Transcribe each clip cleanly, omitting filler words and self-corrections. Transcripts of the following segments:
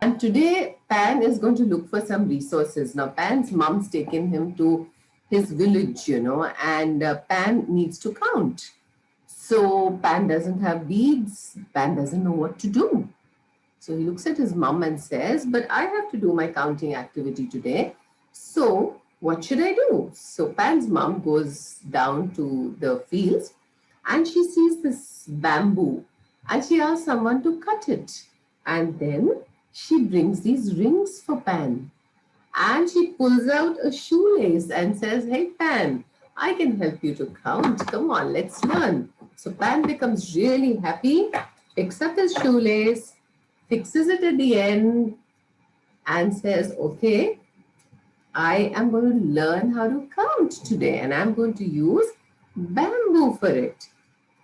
And today, Pan is going to look for some resources. Now, Pan's mom's taken him to his village, and Pan needs to count. So, Pan doesn't have beads. Pan doesn't know what to do. So, he looks at his mom and says, "But I have to do my counting activity today. So, what should I do?" So, Pan's mom goes down to the fields and she sees this bamboo and she asks someone to cut it. And then she brings these rings for Pan and she pulls out a shoelace and says, "Hey, Pan, I can help you to count. Come on, let's learn." So Pan becomes really happy, picks up his shoelace, fixes it at the end, and says, "Okay, I am going to learn how to count today and I'm going to use bamboo for it."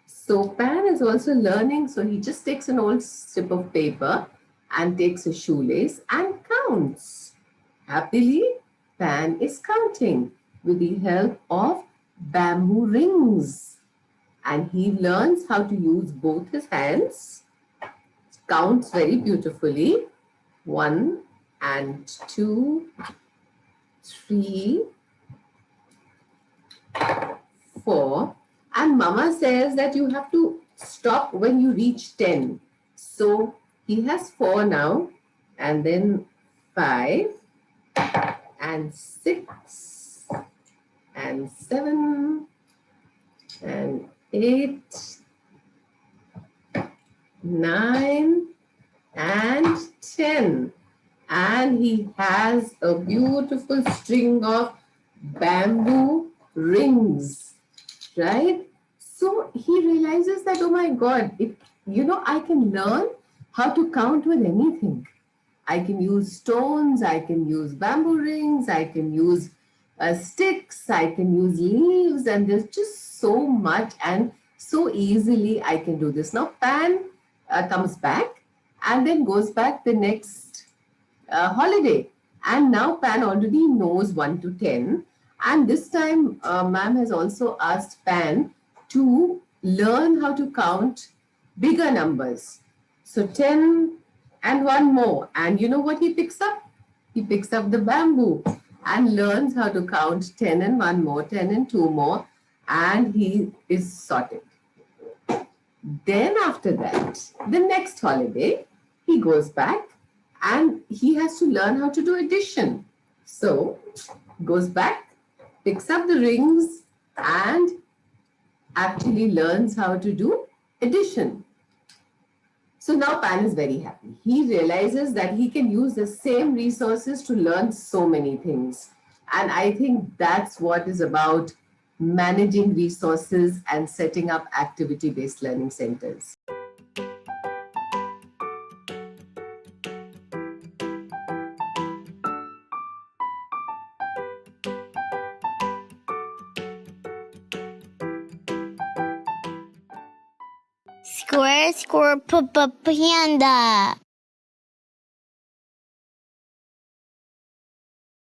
So Pan is also learning. So he just takes an old strip of paper and takes a shoelace and counts. Happily, Pan is counting with the help of bamboo rings. And he learns how to use both his hands, counts very beautifully. 1 and 2, 3, 4. And Mama says that you have to stop when you reach 10. So he has 4 now, and then 5, and 6, and 7, and 8, 9, and 10. And he has a beautiful string of bamboo rings, right? So he realizes that, oh my God, I can learn how to count with anything. I can use stones, I can use bamboo rings, I can use sticks, I can use leaves, and there's just so much, and so easily I can do this. Now, Pan comes back and then goes back the next holiday. And now Pan already knows 1 to 10. And this time, ma'am has also asked Pan to learn how to count bigger numbers. So 10 and 1 more. And you know what he picks up? He picks up the bamboo and learns how to count 10 and 1 more, 10 and 2 more. And he is sorted. Then after that, the next holiday, he goes back and he has to learn how to do addition. So goes back, picks up the rings and actually learns how to do addition. So now Pan is very happy. He realizes that he can use the same resources to learn so many things. And I think that's what is about managing resources and setting up activity-based learning centers. Square Panda.